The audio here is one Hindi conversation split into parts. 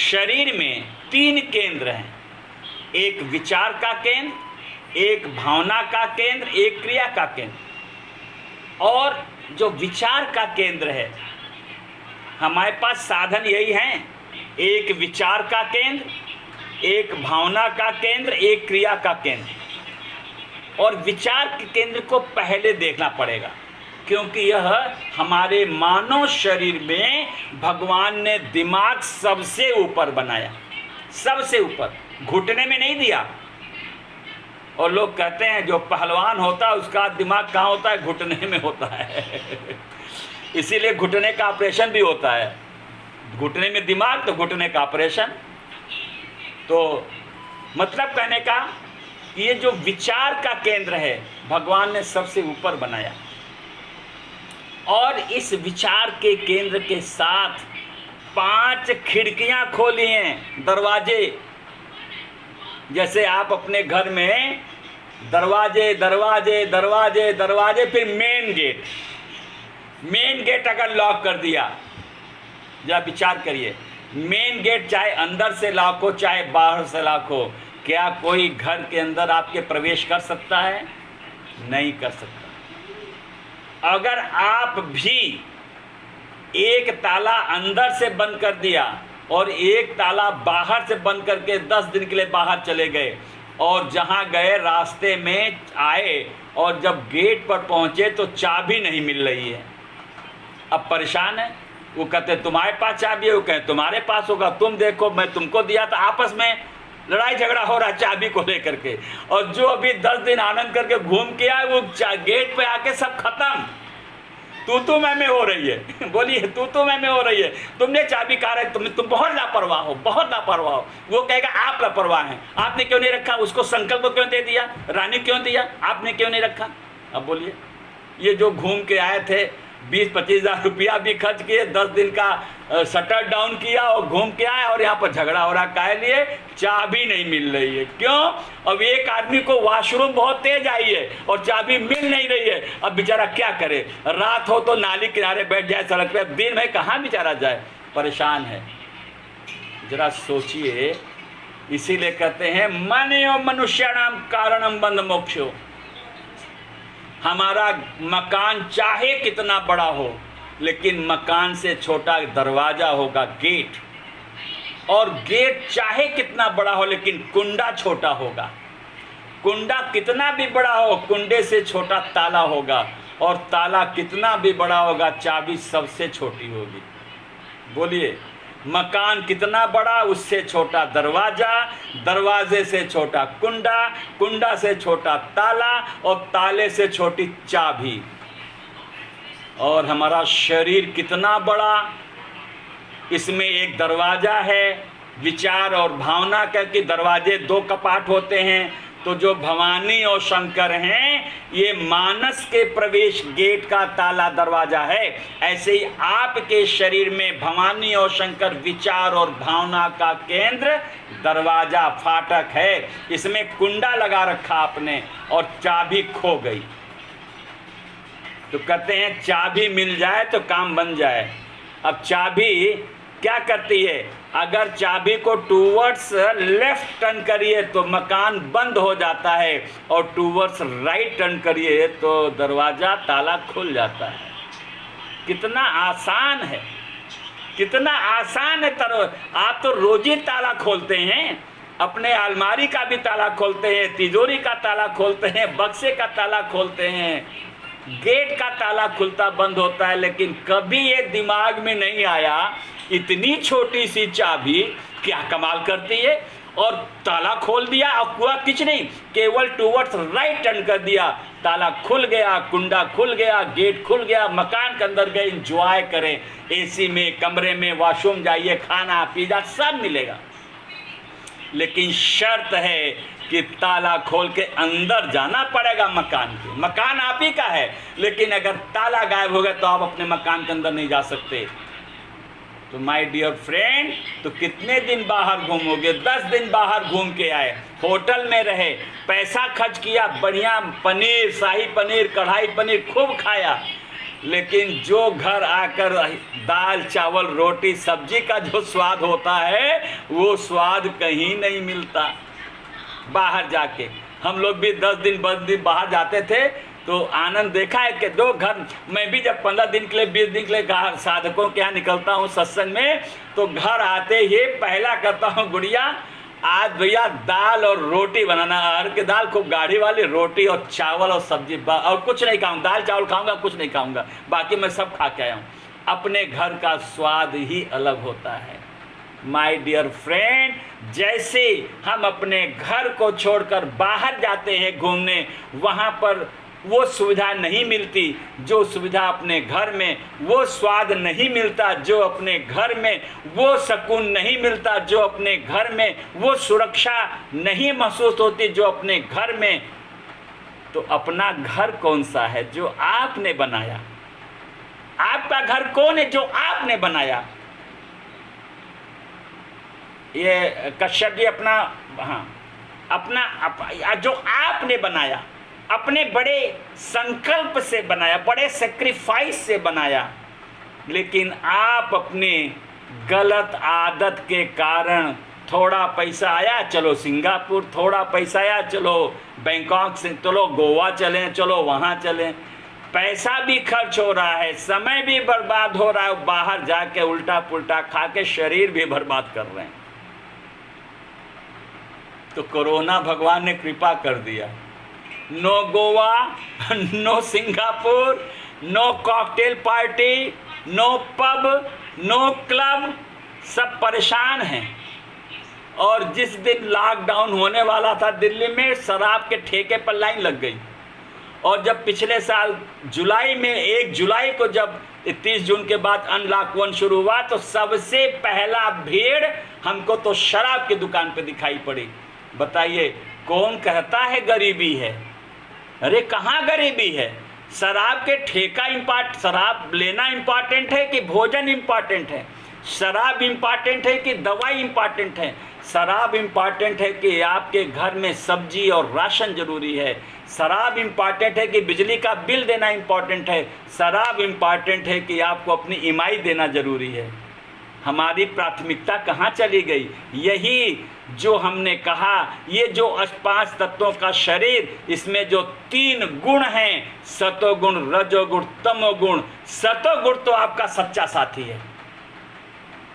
शरीर में 3 केंद्र हैं, एक विचार का केंद्र, एक भावना का केंद्र, एक क्रिया का केंद्र। और जो विचार का केंद्र है, हमारे पास साधन यही हैं, एक विचार का केंद्र, एक भावना का केंद्र, एक क्रिया का केंद्र। और विचार के केंद्र को पहले देखना पड़ेगा, क्योंकि यह हमारे मानव शरीर में भगवान ने दिमाग सबसे ऊपर बनाया, सबसे ऊपर, घुटने में नहीं दिया। और लोग कहते हैं जो पहलवान होता है उसका दिमाग कहाँ होता है? घुटने में होता है। इसीलिए घुटने का ऑपरेशन भी होता है, घुटने में दिमाग तो घुटने का ऑपरेशन। तो मतलब कहने का ये जो विचार का केंद्र है भगवान ने सबसे ऊपर बनाया, और इस विचार के केंद्र के साथ 5 खिड़कियां खोली हैं, दरवाजे। जैसे आप अपने घर में दरवाजे दरवाजे दरवाजे दरवाजे, फिर मेन गेट, मेन गेट अगर लॉक कर दिया, जरा विचार करिए, मेन गेट चाहे अंदर से लॉक हो चाहे बाहर से लॉक हो, क्या कोई घर के अंदर आपके प्रवेश कर सकता है? नहीं कर सकता। अगर आप भी एक ताला अंदर से बंद कर दिया और एक ताला बाहर से बंद करके 10 दिन के लिए बाहर चले गए, और जहां गए रास्ते में आए और जब गेट पर पहुंचे तो चाबी नहीं मिल रही है, अब परेशान है। वो कहते तुम्हारे पास चाबी है, वो कहते तुम्हारे पास होगा, तुम देखो मैं तुमको दिया था। आपस में लड़ाई झगड़ा हो रहा है चाबी को लेकर के। और जो अभी 10 दिन आनंद करके घूम के आए वो गेट पे आके सब खत्म, तू मैं हो रही है। बोलिए तू मैं हो रही है, तुमने चाबी कहा है, तुम बहुत लापरवाह हो, बहुत लापरवाह हो। वो कहेगा आप लापरवाह हैं, आपने क्यों नहीं रखा उसको, संकल्प को क्यों दे दिया, रानी क्यों दिया, आपने क्यों नहीं रखा। अब बोलिए, ये जो घूम के आए थे 20-25 हज़ार रुपया भी खर्च किए, 10 दिन का शटर डाउन किया और घूम के आए, और यहाँ पर झगड़ा हो रहा, काहे लिए? चाबी नहीं मिल रही है। क्यों? अब एक आदमी को वॉशरूम बहुत तेज आई है और चाबी मिल नहीं रही है, अब बेचारा क्या करे? रात हो तो नाली किनारे बैठ जाए सड़क पे, दिन में कहाँ बेचारा जाए, परेशान है। जरा सोचिए, इसीलिए कहते हैं मनो मनुष्याणाम कारणम बंध मोक्षो। हमारा मकान चाहे कितना बड़ा हो, लेकिन मकान से छोटा दरवाजा होगा, गेट। और गेट चाहे कितना बड़ा हो, लेकिन कुंडा छोटा होगा। कुंडा कितना भी बड़ा हो, कुंडे से छोटा ताला होगा। और ताला कितना भी बड़ा होगा, चाबी सबसे छोटी होगी। बोलिए, मकान कितना बड़ा, उससे छोटा दरवाजा, दरवाजे से छोटा कुंडा, कुंडा से छोटा ताला, और ताले से छोटी चाबी। और हमारा शरीर कितना बड़ा, इसमें एक दरवाजा है, विचार और भावना करके दरवाजे 2 कपाट होते हैं। तो जो भवानी और शंकर हैं, ये मानस के प्रवेश गेट का ताला दरवाजा है। ऐसे ही आपके शरीर में भवानी और शंकर विचार और भावना का केंद्र दरवाजा, फाटक है। इसमें कुंडा लगा रखा आपने और चाबी खो गई, तो कहते हैं चाबी मिल जाए तो काम बन जाए। अब चाबी क्या करती है? अगर चाबी को टूवर्ड्स लेफ्ट टर्न करिए तो मकान बंद हो जाता है, और टूवर्ड्स राइट टर्न करिए तो दरवाज़ा, ताला खुल जाता है। कितना आसान है, कितना आसान है। आप तो रोज ही ताला खोलते हैं, अपने अलमारी का भी ताला खोलते हैं, तिजोरी का ताला खोलते हैं, बक्से का ताला खोलते हैं, गेट का ताला खुलता बंद होता है। लेकिन कभी ये दिमाग में नहीं आया इतनी छोटी सी चाबी क्या कमाल करती है, और ताला खोल दिया। अब हुआ कुछ नहीं, केवल टूवर्ड्स राइट टर्न कर दिया, ताला खुल गया, कुंडा खुल गया, गेट खुल गया, मकान के अंदर गए, एंजॉय करें। एसी में, कमरे में, वॉशरूम जाइए, खाना पिज़्ज़ा सब मिलेगा। लेकिन शर्त है कि ताला खोल के अंदर जाना पड़ेगा मकान के। मकान आप ही का है, लेकिन अगर ताला गायब हो गया तो आप अपने मकान के अंदर नहीं जा सकते। तो माय डियर फ्रेंड, तो कितने दिन बाहर घूमोगे? 10 दिन बाहर घूम के आए, होटल में रहे, पैसा खर्च किया, बढ़िया पनीर, शाही पनीर, कढ़ाई पनीर खूब खाया, लेकिन जो घर आकर दाल चावल रोटी सब्जी का जो स्वाद होता है वो स्वाद कहीं नहीं मिलता। बाहर जाके हम लोग भी 10 दिन 20 दिन बाहर जाते थे तो आनंद देखा है कि दो घर, मैं भी जब 15 दिन के लिए 20 दिन के लिए साधकों के यहाँ निकलता हूँ सत्संग में, तो घर आते ही पहला करता हूँ, गुड़िया आज भैया दाल और रोटी बनाना, अरहर की दाल खूब गाढ़ी वाली, रोटी और चावल और सब्जी, और कुछ नहीं खाऊंगा, दाल चावल खाऊंगा, कुछ नहीं खाऊंगा, बाकी मैं सब खा के आया हूँ। अपने घर का स्वाद ही अलग होता है। माय डियर फ्रेंड, जैसे हम अपने घर को छोड़कर बाहर जाते हैं घूमने, वहाँ पर वो सुविधा नहीं मिलती जो सुविधा अपने घर में, वो स्वाद नहीं मिलता जो अपने घर में, वो सुकून नहीं मिलता जो अपने घर में, वो सुरक्षा नहीं महसूस होती जो अपने घर में। तो अपना घर कौन सा है? जो आपने बनाया। आपका घर कौन है? जो आपने बनाया। ये कश्यप जी अपना जो आपने बनाया, अपने बड़े संकल्प से बनाया, बड़े सेक्रीफाइस से बनाया, लेकिन आप अपने गलत आदत के कारण, थोड़ा पैसा आया चलो सिंगापुर, थोड़ा पैसा आया चलो बैंकॉक से, चलो गोवा चलें, चलो वहाँ चलें, पैसा भी खर्च हो रहा है, समय भी बर्बाद हो रहा है, बाहर जाके उल्टा पुल्टा खा के शरीर भी बर्बाद कर रहे हैं। तो कोरोना भगवान ने कृपा कर दिया। No Goa, no Singapore, no cocktail party, no pub, no club, सब परेशान हैं। और जिस दिन लॉकडाउन होने वाला था दिल्ली में, शराब के ठेके पर लाइन लग गई। और जब पिछले साल जुलाई में 1 जुलाई को जब 30 जून के बाद अनलॉक शुरू हुआ, तो सबसे पहला भीड़ हमको तो शराब की दुकान पे दिखाई पड़ी। बताइए कौन कहता है गरीबी है? अरे कहाँ गरीबी है? शराब के ठेका शराब लेना इम्पॉर्टेंट है कि भोजन इम्पॉर्टेंट है? शराब इम्पॉर्टेंट है कि दवाई इम्पॉर्टेंट है? शराब इम्पॉर्टेंट है कि आपके घर में सब्जी और राशन जरूरी है? शराब इम्पॉर्टेंट है कि बिजली का बिल देना इम्पॉर्टेंट है? शराब इम्पॉर्टेंट है कि आपको अपनी ईएमआई देना जरूरी है? हमारी प्राथमिकता कहाँ चली गई? यही जो हमने कहा, ये जो 5 तत्वों का शरीर, इसमें जो 3 गुण हैं, सतोगुण, रजोगुण, तमोगुण। सतोगुण तो आपका सच्चा साथी है,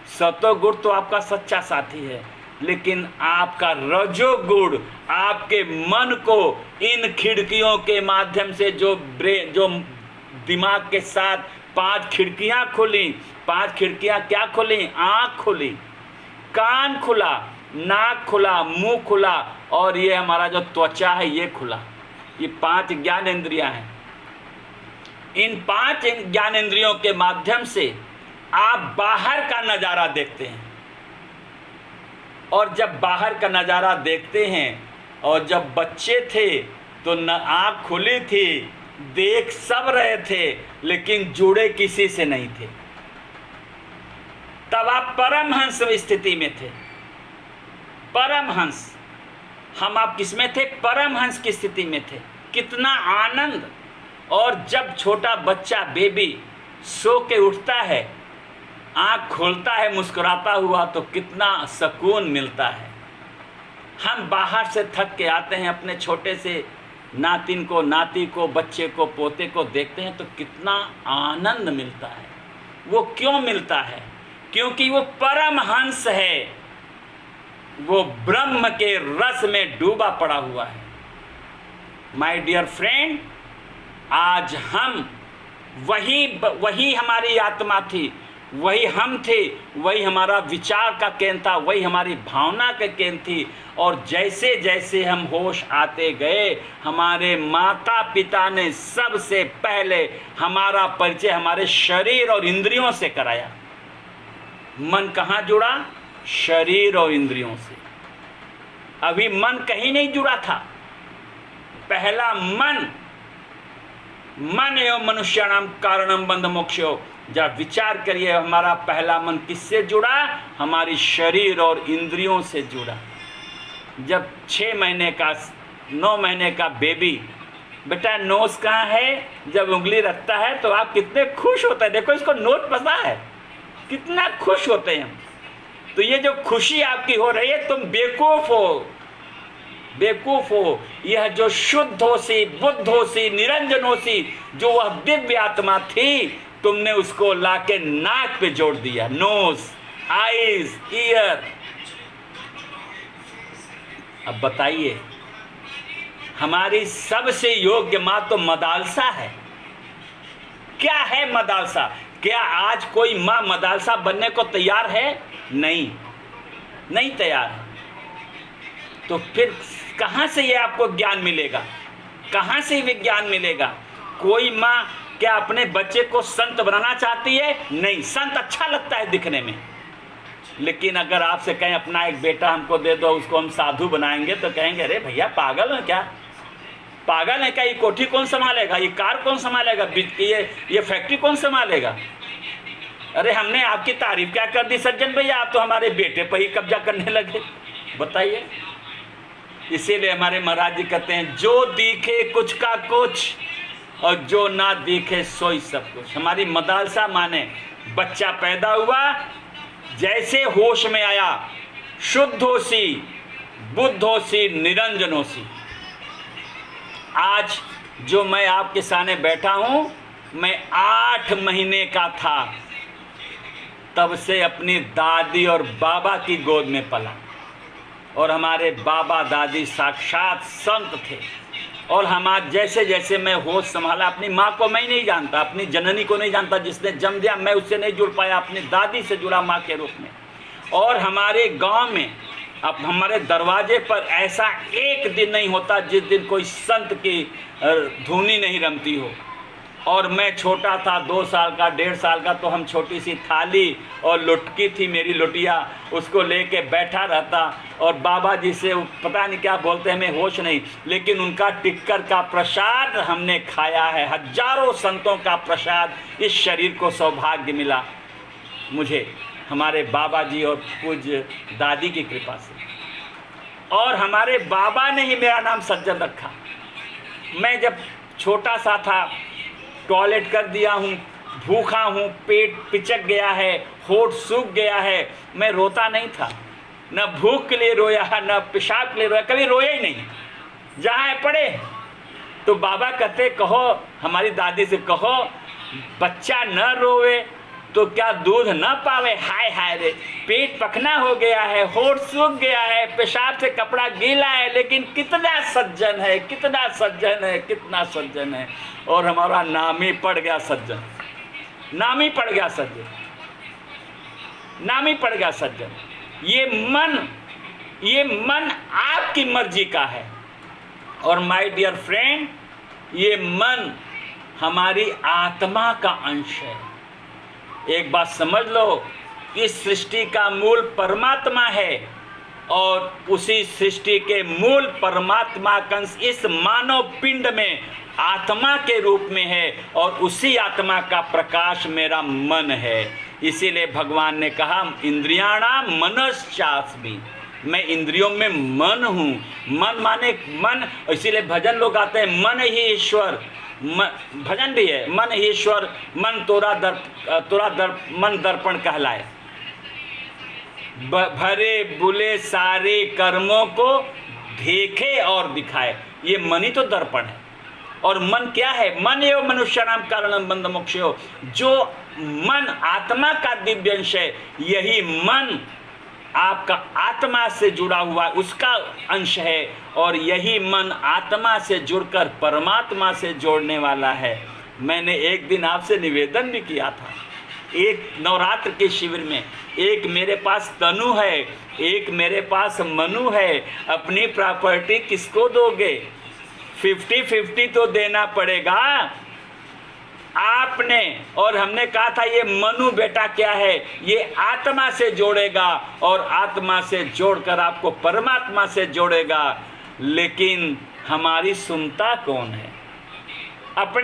सतोगुण तो आपका सच्चा साथी है, लेकिन आपका रजोगुण आपके मन को इन खिड़कियों के माध्यम से जो दिमाग के साथ 5 खिड़कियां खुली, 5 खिड़कियां क्या खुली? आँख खुली, कान खुला, नाक खुला, मुंह खुला, और ये हमारा जो त्वचा है ये खुला। ये 5 ज्ञानेंद्रियां हैं। इन 5 ज्ञानेंद्रियों के माध्यम से आप बाहर का नज़ारा देखते हैं। और जब बाहर का नज़ारा देखते हैं, और जब बच्चे थे तो न आँख खुली थी, देख सब रहे थे, लेकिन जुड़े किसी से नहीं थे। तब आप परमहंस स्थिति में थे। परमहंस, हम आप किस में थे? परमहंस की स्थिति में थे। कितना आनंद! और जब छोटा बच्चा बेबी सो के उठता है, आँख खोलता है मुस्कुराता हुआ, तो कितना सुकून मिलता है। हम बाहर से थक के आते हैं, अपने छोटे से नातिन को, नाती को, बच्चे को, पोते को देखते हैं तो कितना आनंद मिलता है। वो क्यों मिलता है? क्योंकि वो परमहंस है, वो ब्रह्म के रस में डूबा पड़ा हुआ है। माय डियर फ्रेंड, आज हम वही हमारी आत्मा थी, वही हम थे, वही हमारा विचार का केंद्र था, वही हमारी भावना का केंद्र थी। और जैसे जैसे हम होश आते गए, हमारे माता पिता ने सबसे पहले हमारा परिचय हमारे शरीर और इंद्रियों से कराया। मन कहाँ जुड़ा? शरीर और इंद्रियों से। अभी मन कहीं नहीं जुड़ा था। पहला मन एवं मनुष्याणाम कारणम बंध मोक्षो। जब विचार करिए, हमारा पहला मन किससे जुड़ा? हमारी शरीर और इंद्रियों से जुड़ा। जब 6 महीने का 9 महीने का बेबी बेटा नोज कहाँ है, जब उंगली रखता है तो आप कितने खुश होते हैं। देखो इसको नोट पता है, कितना खुश होते हैं हम। तो ये जो खुशी आपकी हो रही है, तुम बेवकूफ हो, बेवकूफ हो। यह जो शुद्ध होसी, बुद्ध होसी, निरंजन होसी, जो वह दिव्य आत्मा थी, तुमने उसको लाके नाक पे जोड़ दिया। Nose, eyes, ear. अब बताइए, हमारी सबसे योग्य माँ तो मदालसा है। क्या है मदालसा? क्या आज कोई माँ मदालसा बनने को तैयार है? नहीं, नहीं तैयार है। तो फिर कहाँ से ये आपको ज्ञान मिलेगा? कहाँ से विज्ञान मिलेगा? कोई माँ क्या अपने बच्चे को संत बनाना चाहती है? नहीं, संत अच्छा लगता है दिखने में, लेकिन अगर आपसे कहें अपना एक बेटा हमको दे दो, उसको हम साधु बनाएंगे, तो कहेंगे अरे भैया पागल है क्या? पागल है क्या? ये कोठी कौन संभालेगा? ये कार कौन संभालेगा? ये फैक्ट्री कौन संभालेगा? अरे हमने आपकी तारीफ क्या कर दी सज्जन भैया, आप तो हमारे बेटे पर ही कब्जा करने लगे। बताइए। इसीलिए हमारे महाराज जी कहते हैं, जो दिखे कुछ का कुछ और जो ना दिखे सोई सब कुछ। हमारी मदालसा माने बच्चा पैदा हुआ, जैसे होश में आया, शुद्ध होसी, बुद्ध होसी, निरंजन होसी। आज जो मैं आपके सामने बैठा हूं, मैं 8 महीने का था तब से अपनी दादी और बाबा की गोद में पला, और हमारे बाबा दादी साक्षात संत थे। और हमारे जैसे जैसे मैं होश संभाला, अपनी माँ को मैं नहीं जानता, अपनी जननी को नहीं जानता, जिसने जन्म दिया मैं उससे नहीं जुड़ पाया, अपनी दादी से जुड़ा माँ के रूप में। और हमारे गांव में अब हमारे दरवाजे पर ऐसा एक दिन नहीं होता जिस दिन कोई संत की धुनी नहीं रमती हो। और मैं छोटा था, 2 साल का, 1.5 साल का, तो हम छोटी सी थाली और लुटकी थी मेरी लुटिया, उसको लेके बैठा रहता, और बाबा जी से पता नहीं क्या बोलते हैं, हमें होश नहीं, लेकिन उनका टिक्कर का प्रसाद हमने खाया है। हजारों संतों का प्रसाद, इस शरीर को सौभाग्य मिला मुझे हमारे बाबा जी और पूज्य दादी की कृपा से। और हमारे बाबा ने ही मेरा नाम सज्जन रखा। मैं जब छोटा सा था, टॉयलेट कर दिया हूँ, भूखा हूँ, पेट पिचक गया है, होठ सूख गया है, मैं रोता नहीं था, न भूख के लिए रोया, न पेशाब के लिए रोया, कभी रोया ही नहीं। जहाँ पड़े तो बाबा कहते, कहो हमारी दादी से, कहो बच्चा न रोवे तो क्या दूध न पावे। हाय हाय रे, पेट पखना हो गया है, होठ सूख गया है, पेशाब से कपड़ा गीला है, लेकिन कितना सज्जन है, कितना सज्जन है, कितना सज्जन है। और हमारा नाम ही पड़ गया सज्जन, नाम ही पड़ गया सज्जन, नाम ही पड़ गया सज्जन। ये मन आपकी मर्जी का है। और माय डियर फ्रेंड, ये मन हमारी आत्मा का अंश है। एक बात समझ लो, इस सृष्टि का मूल परमात्मा है, और उसी सृष्टि के मूल परमात्मा का अंश इस मानव पिंड में आत्मा के रूप में है, और उसी आत्मा का प्रकाश मेरा मन है। इसीलिए भगवान ने कहा, इंद्रियाणाम मनश्चास्मि, मैं इंद्रियों में मन हूँ। मन माने मन, इसीलिए भजन लोग आते हैं, मन ही ईश्वर, भजन भी है, मन ही ईश्वर, मन मन दर्पण कहलाए। भरे बुले सारे कर्मों को देखे और दिखाए, ये मन ही तो दर्पण है। और मन क्या है? मन एवं मनुष्याणाम कारणम बंध मोक्षयो, जो मन आत्मा का दिव्य अंश है, यही मन आपका आत्मा से जुड़ा हुआ उसका अंश है, और यही मन आत्मा से जुड़कर परमात्मा से जोड़ने वाला है। मैंने एक दिन आपसे निवेदन भी किया था, एक नवरात्र के शिविर में, एक मेरे पास तनु है, एक मेरे पास मनु है, अपनी प्रॉपर्टी किसको दोगे? 50-50 तो देना पड़ेगा आपने। और हमने कहा था ये मनु बेटा क्या है, ये आत्मा से जोड़ेगा, और आत्मा से जोड़कर आपको परमात्मा से जोड़ेगा। लेकिन हमारी सुनता कौन है? अपने